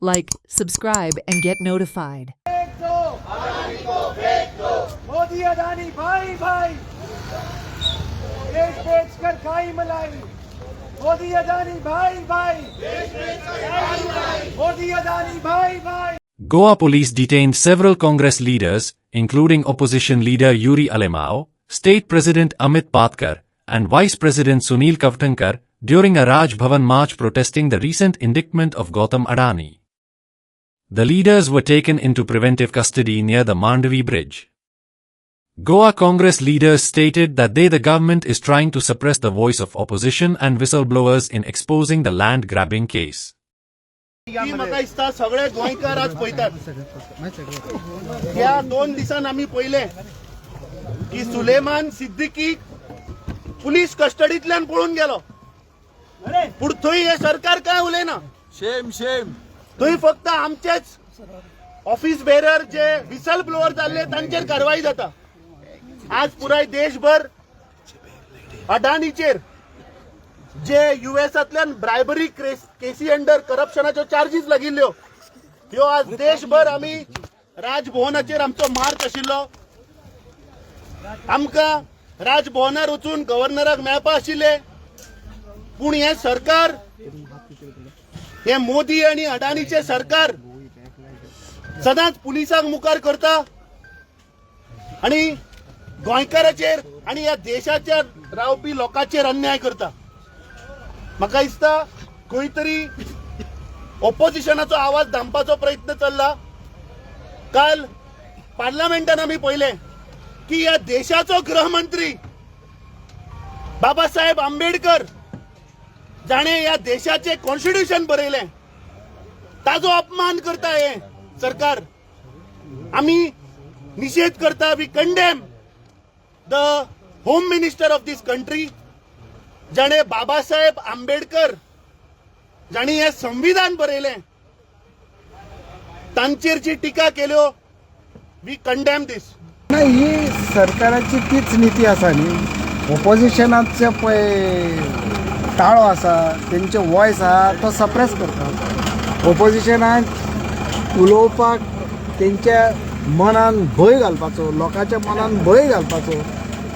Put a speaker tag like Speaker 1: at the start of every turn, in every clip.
Speaker 1: Like, subscribe, and get notified.
Speaker 2: Modi Adani भाई भाई देश बेच कर खाई मलाई मोदी अदानी भाई भाई मोदी अदानी भाई भाई
Speaker 3: Goa police detained several Congress leaders, including opposition leader Yuri Alemao, State President Amit Patkar, and Vice President Sunil Kavtankar, during a Raj Bhavan march protesting the recent indictment of Gautam Adani. The leaders were taken into preventive custody near the Mandavi Bridge. Goa Congress leaders stated that the government is trying to suppress the voice of opposition and whistleblowers in exposing the land-grabbing case.
Speaker 4: की म्हाका दिसता सगळे गोंयकार आज पळयतात ह्या 2 दिसान आमी पळयले की सुलेमान सिद्दीकी पुलीस कस्टडींतल्यान पळून गेलो पूण थंय हे सरकार काय उलयना शेम थंय फक्त आमचेच ऑफिस बेरर जे विसल ब्लोअर जाल्ले तांचेर कारवाई जाता आज पुराय देशभर अडानीचेर जे युएसांतल्यान ब्रायबरी केसी अंडर करप्शनाच्यो चार्जीस लागिल्ल्यो ह्यो आज देशभर आमी राजभवनाचेर आमचो मार्च आशिल्लो आमकां राजभवनार वचून गव्हर्नराक मेळपा आशिल्ले पूण हे सरकार हे मोदी आनी अडानीचे सरकार सदांच पुलिसांक मुखार करता आनी गोंयकाराचेर आनी ह्या देशाचेर रावपी लोकांचेर अन्याय करता म्हाका दिसता खंय तरी ऑपोजिशनाचो आवाज दामपाचो प्रयत्न चल्ला काल पार्लमेंटान आमी पळयले की ह्या देशाचो गृहमंत्री बाबासाहेब आंबेडकर जाणे ह्या देशाचे कॉन्स्टिट्यूशन बरयलें ताजो अपमान करता हे सरकार आमी निषेध करता we condemn the home minister of this country जाणे बाबासाहेब आंबेडकर जाणी हे संविधान बरयलें तांचेर जी टिका केल्यो वी कंडेम दिस
Speaker 5: ही सरकाराची तीच नीती आसा न्ही ऑपोजिशनाचे पळय ताळो आसा तेंचे वॉयस आहा तो सप्रेस करता ऑपोजिशनाक उलोवपाक तेंच्या मनान भंय घालपाचो लोकांच्या मनान भंय घालपाचो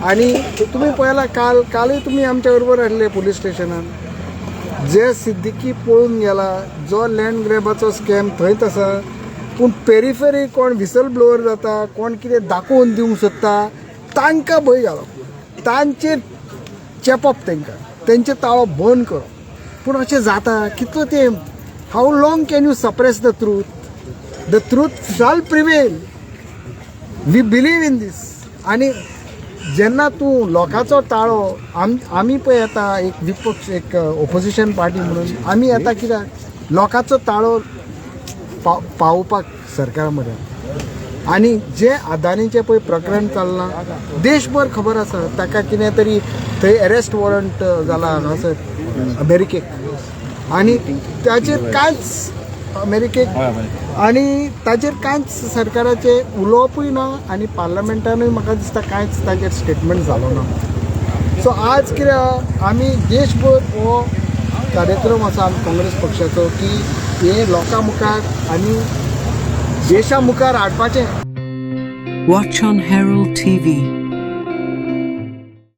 Speaker 5: आणि तुम्ही पळयला कालूय तुम्ही आमच्या बरोबर आसले पुलीस स्टेशनान जे सिद्दीकी पळून गेला जो लँड ग्रॅबाचो स्कॅम थंयच आसा पूण पेरिफेरी कोण विसल ब्लोअर जाता कोण कितें दाखोवन दिवंक सोदता तांकां भंय घालप तांचेर चेपप तेंचे ताळो बंद करप पूण अशें जाता कितलो ते how long can you suppress the truth शाल प्रिवेल वी बिलीव इन दीस आणि जेन्ना तूं लोकांचो ताळो आमी पळय येता एक विपक्ष एक ऑपोजिशन पार्टी म्हणून आमी येता कित्याक लोकांचो ताळो पावोवपाक सरकारा मदें आनी जे अदानीचें पळय प्रकरण चल्लां देशभर खबर आसा ताका कितें तरी थंय अरेस्ट वॉरंट जाला हांगासर अमेरिकेक आनी ताचेर कांयच अमेरिकेक आनी ताचेर कांयच सरकाराचे उलोवपूय ना आनी पार्लमेंटानूय म्हाका दिसता कांयच ताचेर स्टेटमेंट जालो ना सो आज कितें आमी देशभर हो कार्यक्रम आसा काँग्रेस पक्षाचो की हे लोकां मुखार आनी देशा मुखार हाडपाचें
Speaker 1: Watch on Herald TV.